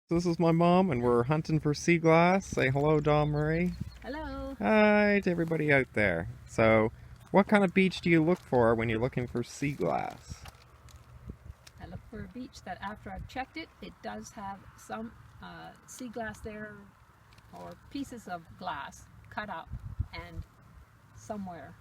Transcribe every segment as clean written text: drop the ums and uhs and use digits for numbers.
This is my mom, and we're hunting for sea glass. Say hello, Dawn-Marie. Hello. Hi to everybody out there. So, what kind of beach do you look for when you're looking for sea glass? I look for a beach that after I've checked it, it does have some sea glass there or pieces of glass cut up and somewhere.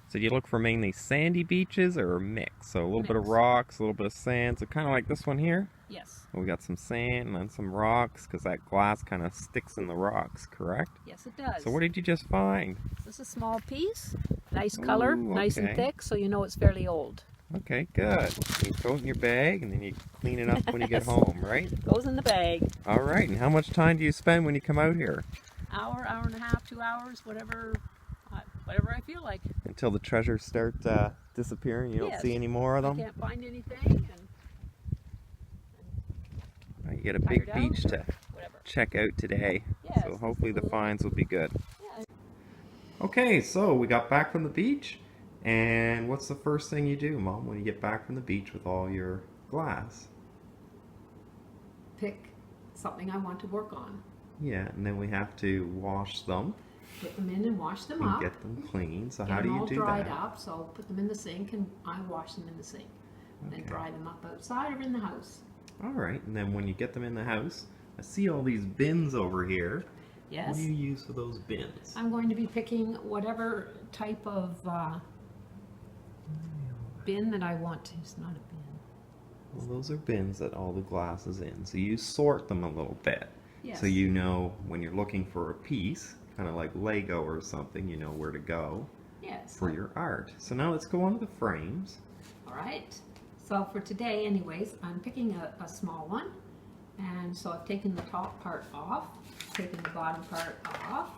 So, do you look for mainly sandy beaches or a mix? So, a little bit of Mix. rocks, a little bit of sand. So, kind of like this one here. Yes. We got some sand and then some rocks because that glass kind of sticks in the rocks, correct? Yes, it does. So, what did you just find? This is a small piece, nice color, Ooh, nice and okay. thick, so you know it's fairly old. Okay, good. You throw it in your bag and then you clean it up when you get Yes. home, right? Goes in the bag. All right, and how much time do you spend when you come out here? Hour and a half, 2 hours, whatever I feel like. Until the treasures start disappearing, you don't Yes. see any more of I them? can't find anything and You get a big tired out beach or to whatever. check out today, Yes, so hopefully the finds will be good. Yeah. Okay, so we got back from the beach, and what's the first thing you do, Mom, when you get back from the beach with all your glass? Pick something I want to work on. Yeah, and then we have to wash them Put them in and wash them and up. get them clean. So Get how do them you all do dried that? up, so put them in the sink and I wash them in the sink. Then Okay. dry them up outside or in the house. All right, and then when you get them in the house, I see all these bins over here. What Yes. do you use for those bins? I'm going to be picking whatever type of bin that I want to. It's not a bin. Well, those are bins that all the glass is in. So you sort them a little bit. Yes. So you know when you're looking for a piece, kind of like Lego or something, you know where to go Yes. for your art. So now let's go on to the frames. All right. So for today, anyways, I'm picking a small one. And so I've taken the top part off, taken the bottom part off,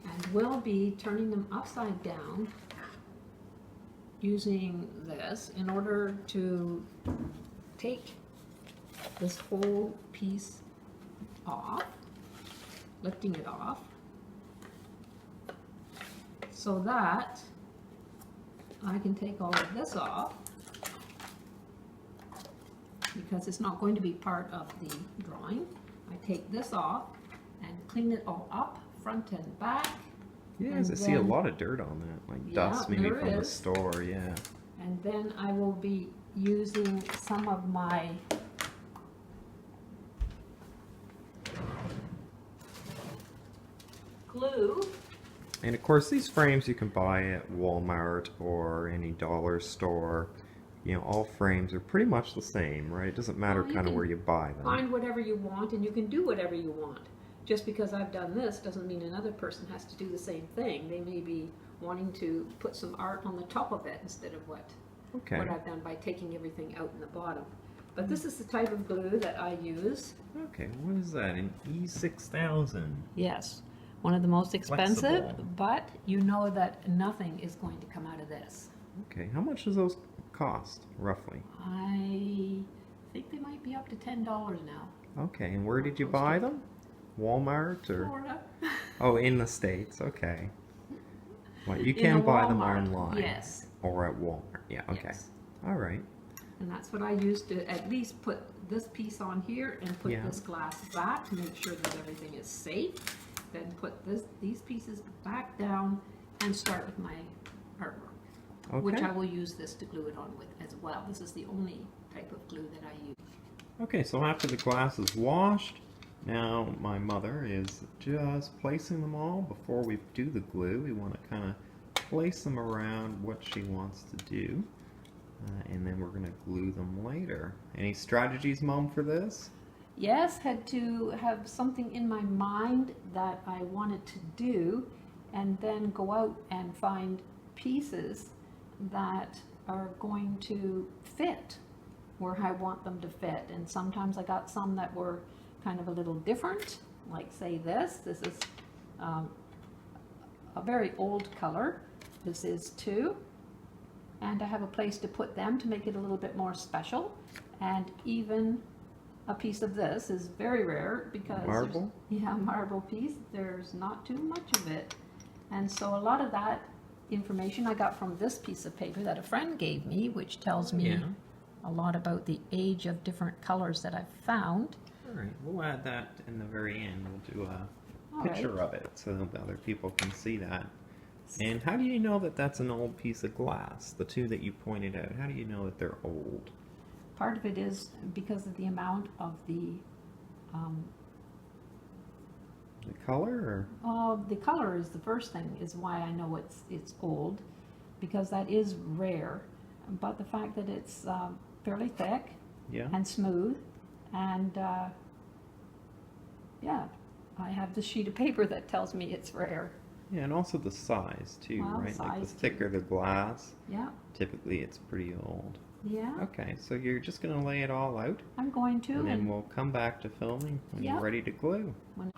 and we'll be turning them upside down using this in order to take this whole piece off, lifting it off, so that I can take all of this off because it's not going to be part of the drawing. I take this off and clean it all up, front and back. Yes, And I see a then- lot of dirt on that, like Yeah, dust maybe there from the is. store, yeah. And then I will be using some of my glue. And of course, these frames you can buy at Walmart or any dollar store. You know, all frames are pretty much the same, right? It doesn't matter Well, you kind of can where you buy them. Find whatever you want and you can do whatever you want. Just because I've done this doesn't mean another person has to do the same thing. They may be wanting to put some art on the top of it instead of what Okay. I've done by taking everything out in the bottom. But this is the type of glue that I use. Okay, what is that? An E6000. Yes, one of the most expensive, Flexible. but you know that nothing is going to come out of this. Okay, how much does those cost, roughly? I think they might be up to $10 now. Okay, and where did you buy them? Walmart or? Florida. Oh, in the States, okay. Well, you In can a buy them Walmart, online. yes. Or at Walmart, yeah, okay. Yes. All right. And that's what I use to at least put this piece on here and put Yeah. this glass back to make sure that everything is safe. Then put these pieces back down and start with my artwork, which Okay. I will use this to glue it on with as well. This is the only type of glue that I use. Okay, so after the glass is washed, now my mother is just placing them all before we do the glue. We want to kind of place them around what she wants to do, and then we're going to glue them later. Any strategies, Mom, for this? Yes, had to have something in my mind that I wanted to do and then go out and find pieces that are going to fit where I want them to fit. And sometimes I got some that were kind of a little different, like say this. This is a very old color. This is too. And I have a place to put them to make it a little bit more special. And even a piece of this is very rare because Marble? yeah, marble piece. There's not too much of it. And so a lot of that information I got from this piece of paper that a friend gave me, which tells me Yeah. a lot about the age of different colors that I've found. Alright, we'll add that in the very end. We'll do a All picture right. of it so that other people can see that. And how do you know that that's an old piece of glass? The two that you pointed out, how do you know that they're old? Part of it is because of the amount of the color? Or? the color is the first thing, is why I know it's old, because that is rare. But the fact that it's fairly thick Yeah. and smooth, and yeah, I have the sheet of paper that tells me it's rare. Yeah, and also the size too, Well, right? Like the size, too. thicker the glass, Yeah, typically it's pretty old. yeah, Okay, so you're just going to lay it all out, I'm going to. and then we'll come back to filming when Yeah. you're ready to glue. When-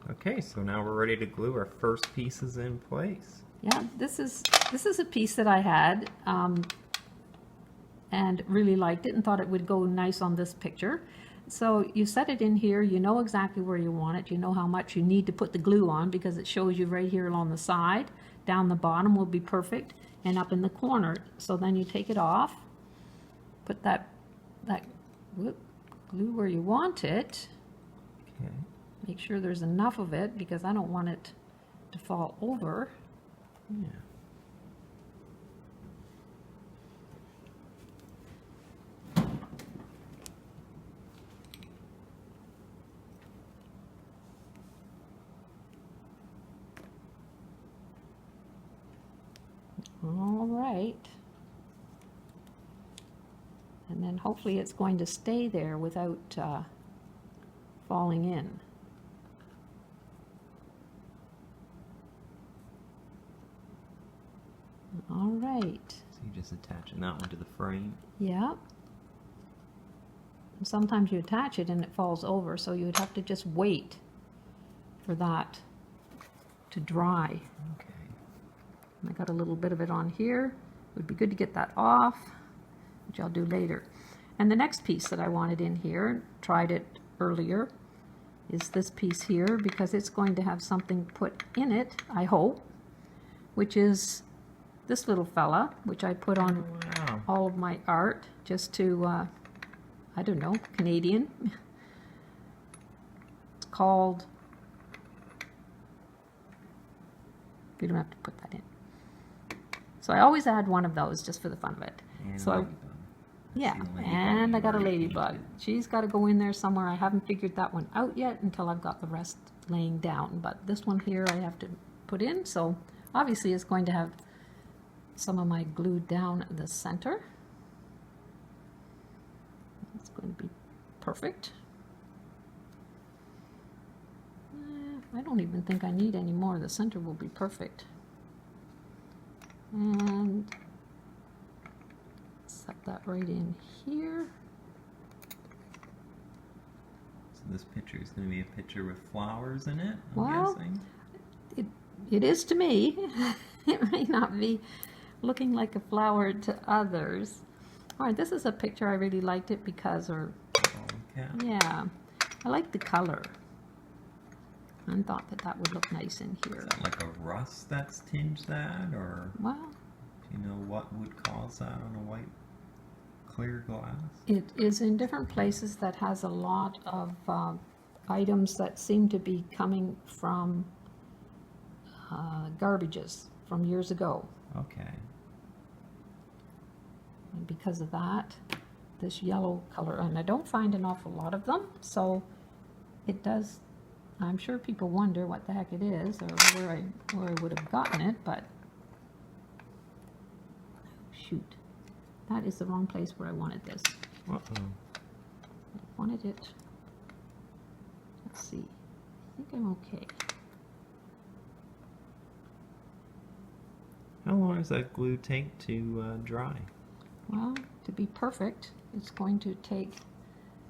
Okay, so now we're ready to glue our first pieces in place. Yeah, this is a piece that I had and really liked it and thought it would go nice on this picture. So you set it in here, you know exactly where you want it, you know how much you need to put the glue on because it shows you right here along the side. Down the bottom will be perfect, and up in the corner. So then you take it off, put that glue where you want it. Okay. Make sure there's enough of it because I don't want it to fall over. Yeah. All right. And then hopefully it's going to stay there without falling in. All right. So you're just attaching that one to the frame. Yeah. And sometimes you attach it and it falls over, so you would have to just wait for that to dry. Okay. And I got a little bit of it on here. It would be good to get that off, which I'll do later. And the next piece that I wanted in here, tried it earlier, is this piece here, because it's going to have something put in it, I hope, which is this little fella, which I put on Wow. all of my art, just to, I don't know, Canadian. It's called, you don't have to put that in. So I always add one of those just for the fun of it. And So I, ladybug. yeah, See the ladybug and I got a in there. ladybug. She's got to go in there somewhere. I haven't figured that one out yet until I've got the rest laying down. But this one here I have to put in. So obviously it's going to have some of my glue down the center. It's going to be perfect. I don't even think I need any more. The center will be perfect. And set that right in here. So this picture is going to be a picture with flowers in it, I'm Well, guessing. It is to me. It may not be looking like a flower to others. All right, this is a picture I really liked it because, yeah, I like the color. And thought that that would look nice in Is here. that like a rust that's tinged that, or Well, do you know what would cause that on a white clear glass? it is in different places that has a lot of items that seem to be coming from garbages from years ago. Okay. And because of that, this yellow color, and I don't find an awful lot of them, so it does, I'm sure people wonder what the heck it is or where I would have gotten it, but shoot, that is the wrong place where I wanted this. Uh-oh. I wanted it, let's see, I think I'm okay. How long does that glue take to dry? Well, to be perfect, it's going to take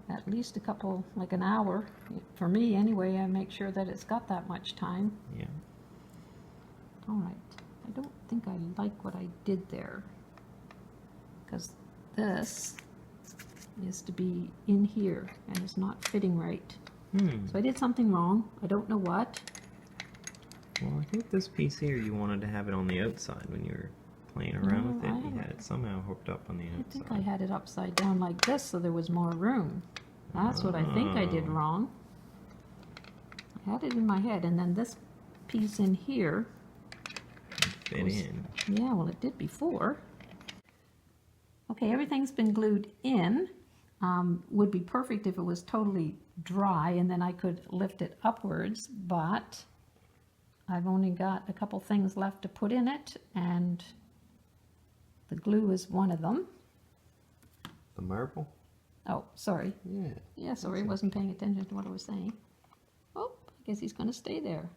at least a couple, like an hour. For me, anyway, I make sure that it's got that much time. Yeah. All right. I don't think I like what I did there, because this is to be in here, and it's not fitting right. So I did something wrong. I don't know what. Well, I think this piece here, you wanted to have it on the outside when you were playing around No, with I it. You haven't. had it somehow hooked up on the I outside. think I had it upside down like this, so there was more room. That's what I think I did wrong. I had it in my head, and then this piece in here. Fit in. Yeah, well, it did before. Okay, everything's been glued in. Would be perfect if it was totally dry, and then I could lift it upwards, but I've only got a couple things left to put in it, and the glue is one of them. The marble? Oh, sorry. Yeah. Yeah, sorry, wasn't paying attention to what I was saying. Oh, I guess he's going to stay there.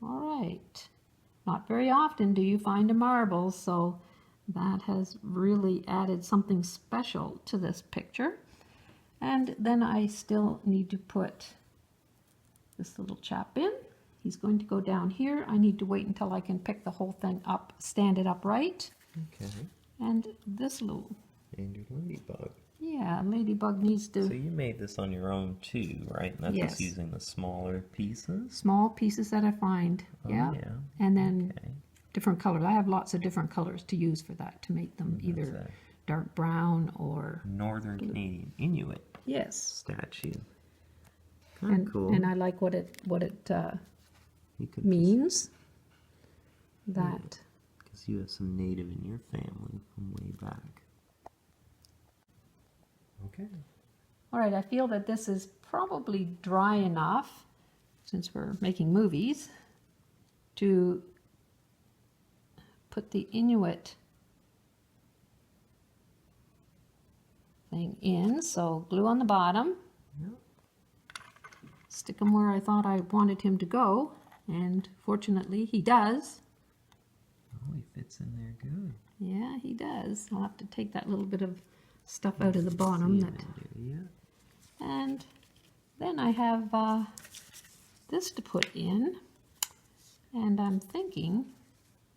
All right. Not very often do you find a marble, so that has really added something special to this picture. And then I still need to put this little chap in. He's going to go down here. I need to wait until I can pick the whole thing up, stand it upright. Okay. And this little... And your ladybug. Yeah, ladybug needs to... So you made this on your own too, right? And that's Yes. just using the smaller pieces? Small pieces that I find. Oh, yeah. yeah. And then Okay. different colors. I have lots of different colors to use for that, to make them That's either a dark brown or... Northern Canadian Inuit Yes. statue. Kind And, of cool. and I like what it You could means. That... Because you have some native in your family from way back. Okay. All right, I feel that this is probably dry enough, since we're making movies, to put the Inuit thing in. So glue on the bottom, Yep. stick him where I thought I wanted him to go, and fortunately he does. Oh, he fits in there good. Yeah, he does. I'll have to take that little bit of stuff out of the bottom. See him That, in there, yeah. and then I have this to put in, and I'm thinking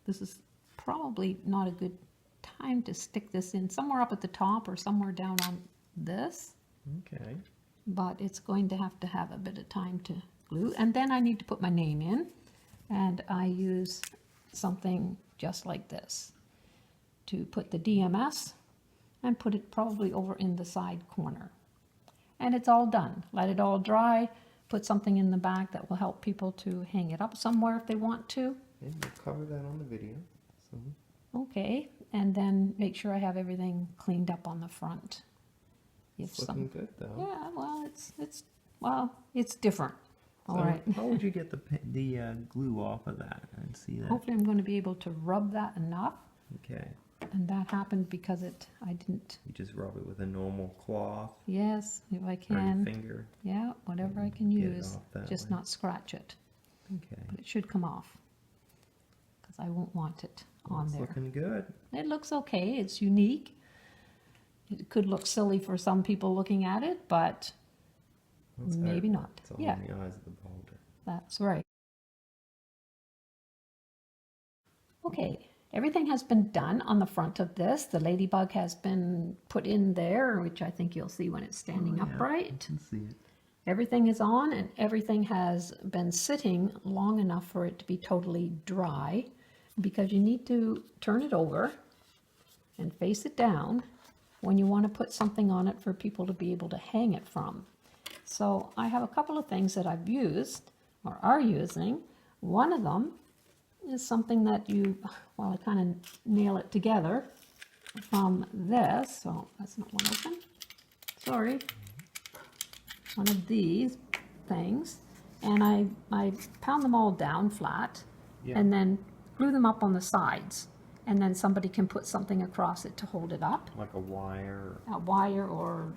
this is probably not a good time to stick this in, somewhere up at the top or somewhere down on this, Okay. but it's going to have a bit of time to glue. And then I need to put my name in, and I use something just like this to put the DMS and put it probably over in the side corner. And it's all done. Let it all dry, put something in the back that will help people to hang it up somewhere if they want to. And we'll cover that on the video. So Okay, and then make sure I have everything cleaned up on the front. If it's looking good though. Yeah, well, it's different. All So right. How would you get the glue off of that? I didn't see that. Hopefully I'm going to be able to rub that enough, Okay. and that happened because I didn't. You just rub it with a normal cloth Yes, if I or your can. finger. Yeah, whatever I can Get it use, off that just way. not scratch it. Okay. But it should come off, because I won't want it on It's there. looking good. It looks okay. It's unique. It could look silly for some people looking at it, but That's maybe artwork. not. It's all Yeah. in the eyes of the beholder. that's right. Okay, everything has been done on the front of this. The ladybug has been put in there, which I think you'll see when it's standing Oh, yeah. I upright. can see it. Everything is on, and everything has been sitting long enough for it to be totally dry, because you need to turn it over and face it down when you want to put something on it for people to be able to hang it from. So I have a couple of things that I've used or are using. One of them is something that I kind of nail it together from this. So that's not one open. Sorry. One of these things. And I pound them all down flat, Yeah. and then glue them up on the sides. And then somebody can put something across it to hold it up. Like a wire, A wire or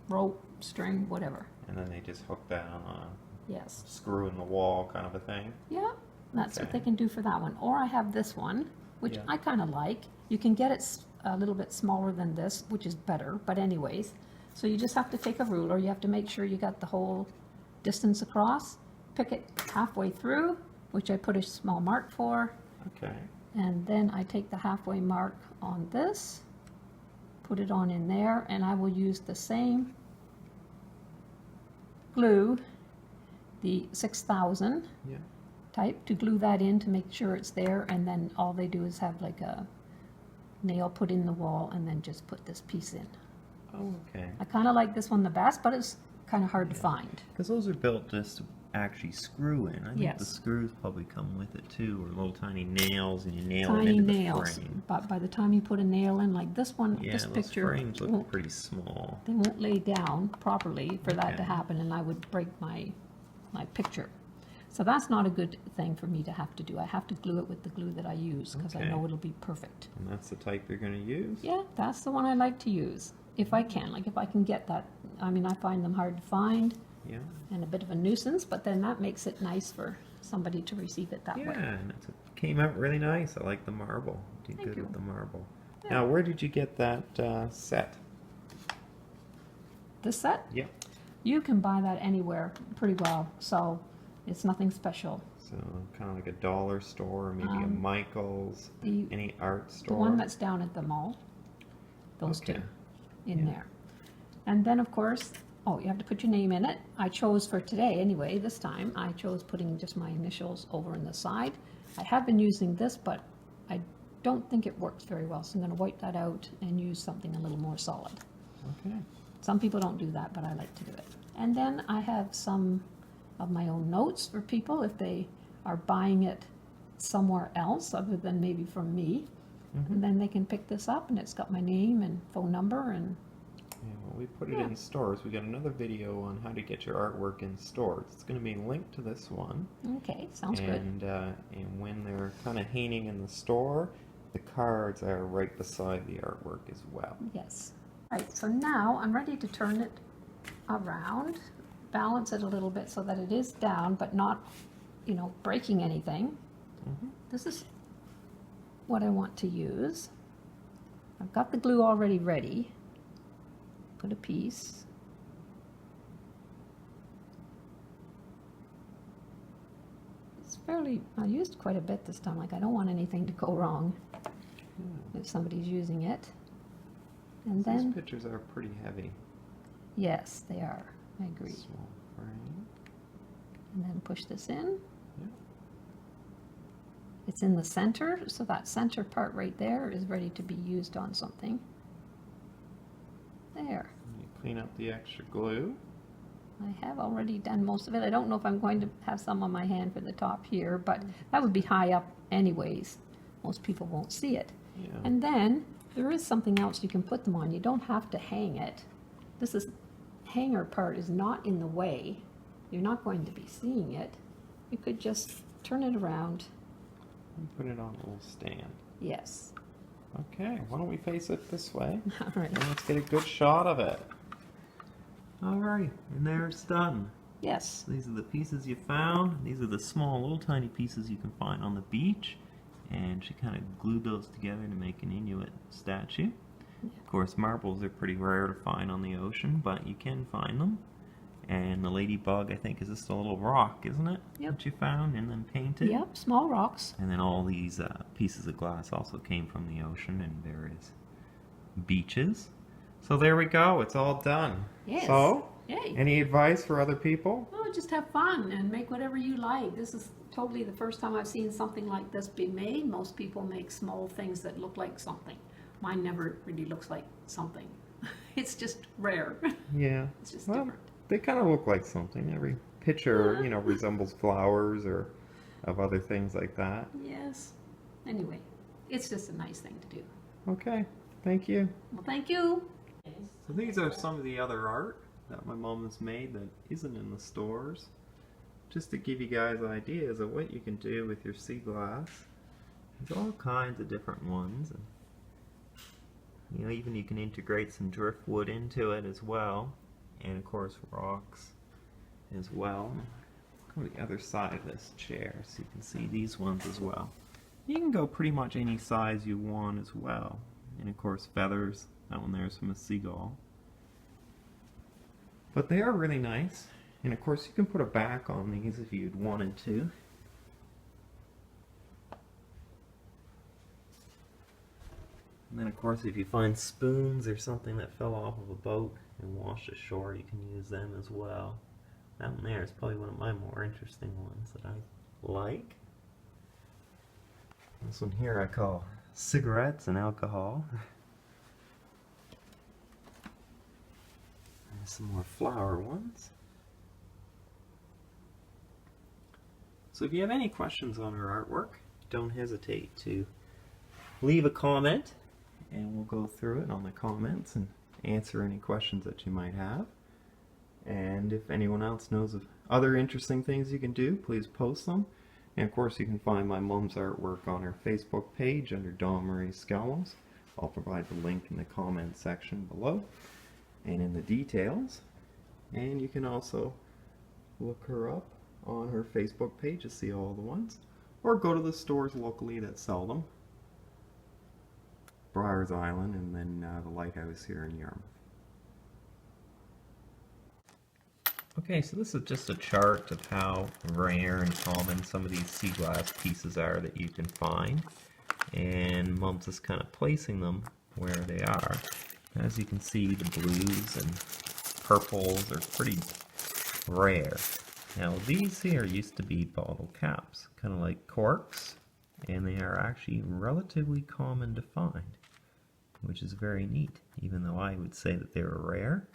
rope, string, whatever. and then they just hook that on a Yes. screw in the wall kind of a thing. Yeah, that's what Okay. they can do for that one. Or I have this one, which Yeah. I kind of like. You can get it a little bit smaller than this, which is better. But anyways, so you just have to take a ruler. You have to make sure you got the whole distance across. Pick it halfway through, which I put a small mark for. Okay. And then I take the halfway mark on this, put it on in there, and I will use the same glue, the 6000 Yeah. type, to glue that in to make sure it's there, and then all they do is have like a nail put in the wall and then just put this piece in. Oh, okay. I kind of like this one the best, but it's kind of hard to find. Because those are built just to actually screw in. I think Yes. the screws probably come with it too, or little tiny nails, and you nail them Tiny into nails, the frame. but by the time you put a nail in, like this one, Yeah, this those picture, frames look pretty small. they won't lay down properly for that to Okay. happen, and I would break my picture. So that's not a good thing for me to have to do. I have to glue it with the glue that I use, because I Okay. know it'll be perfect. And that's the type you're going to use? Yeah, that's the one I like to use, if I can. Like, if I can get that. I mean, I find them hard to find Yeah. and a bit of a nuisance, but then that makes it nice for somebody to receive it that Yeah, way. and it came out really nice. I like the marble. Did Thank good you. with the marble. Yeah. Now, where did you get that set? This set, Yep. you can buy that anywhere pretty well, so it's nothing special. So, kind of like a dollar store, or maybe a Michael's, The, any art the store. one that's down at the mall, those Okay. two in Yeah. there. And then, of course, oh, you have to put your name in it. I chose for today anyway, this time, I chose putting just my initials over in the side. I have been using this, but I don't think it works very well, so I'm going to wipe that out and use something a little more solid. Okay. Some people don't do that, but I like to do it. And then I have some of my own notes for people if they are buying it somewhere else other than maybe from me. Mm-hmm. And then they can pick this up, and it's got my name and phone number, and Yeah, well, we put it Yeah. in stores. We got another video on how to get your artwork in stores. It's going to be linked to this one. okay, sounds good. And when they're kind of hanging in the store, the cards are right beside the artwork as well. Yes. Right, so now I'm ready to turn it around, balance it a little bit so that it is down, but not, you know, breaking anything. Mhm. This is what I want to use. I've got the glue already ready. Put a piece. It's fairly, I used quite a bit this time, like I don't want anything to go wrong Yeah. if somebody's using it. And These then, pictures are pretty heavy. yes, they are, I agree. Small frame. And then push this in. Yeah. It's in the center, so that center part right there is ready to be used on something. There. You clean up the extra glue. I have already done most of it. I don't know if I'm going to have some on my hand for the top here, but that would be high up anyways. Most people won't see it. Yeah. And then there is something else you can put them on. You don't have to hang it. This is hanger part is not in the way. You're not going to be seeing it. You could just turn it around. And put it on a little stand. Yes. Okay, why don't we face it this way? All right. And let's get a good shot of it. Alright, and there it's done. Yes. These are the pieces you found. These are the small, little tiny pieces you can find on the beach. And she kind of glued those together to make an Inuit statue. Of course, marbles are pretty rare to find on the ocean, but you can find them. And the ladybug, I think, is just a little rock, isn't it? Yep. That you found and then painted. Yep, small rocks. And then all these pieces of glass also came from the ocean and various beaches. So there we go. It's all done. Yes. So, Yay. any advice for other people? Well, just have fun and make whatever you like. This is totally the first time I've seen something like this be made. Most people make small things that look like something. Mine never really looks like something. It's just rare. Yeah. It's just Well, different. they kind of look like something. Every picture, you know, resembles flowers or of other things like that. Yes. Anyway, it's just a nice thing to do. Okay. Thank you. Well, thank you. So these are some of the other art that my mom has made that isn't in the stores. Just to give you guys ideas of what you can do with your sea glass. There's all kinds of different ones. And, you know, even you can integrate some driftwood into it as well. And of course rocks as well. Go to the other side of this chair so you can see these ones as well. You can go pretty much any size you want as well. And of course feathers. That one there is from a seagull. But they are really nice. And of course you can put a back on these if you'd wanted to. And then of course if you find spoons or something that fell off of a boat and washed ashore, you can use them as well. That one there is probably one of my more interesting ones that I like. This one here I call cigarettes and alcohol. Some more flower ones. So if you have any questions on our artwork, don't hesitate to leave a comment and we'll go through it on the comments and answer any questions that you might have. And if anyone else knows of other interesting things you can do, please post them. And of course you can find my mom's artwork on her Facebook page under Dawn-Marie Skjelmose. I'll provide the link in the comment section below and in the details. And you can also look her up on her Facebook page to see all the ones, or go to the stores locally that sell them. Briars Island and then the lighthouse here in Yarmouth. Okay, so this is just a chart of how rare and common some of these sea glass pieces are that you can find. And Mom's just kind of placing them where they are. As you can see, the blues and purples are pretty rare. Now these here used to be bottle caps, kind of like corks, and they are actually relatively common to find, which is very neat, even though I would say that they were rare.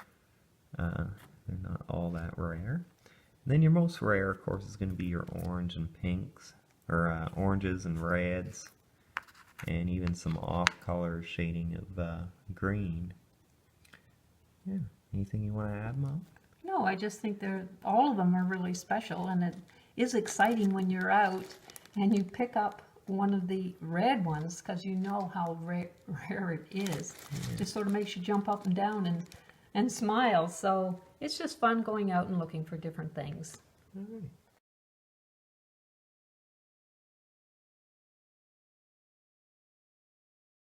They're not all that rare. And then your most rare, of course, is going to be your orange and pinks, or oranges and reds, and even some off-color shading of green. Yeah. Anything you want to add, Mom? No, I just think all of them are really special, and it is exciting when you're out and you pick up one of the red ones, because you know how rare it is. Yeah. It just sort of makes you jump up and down and smile. So it's just fun going out and looking for different things. All right.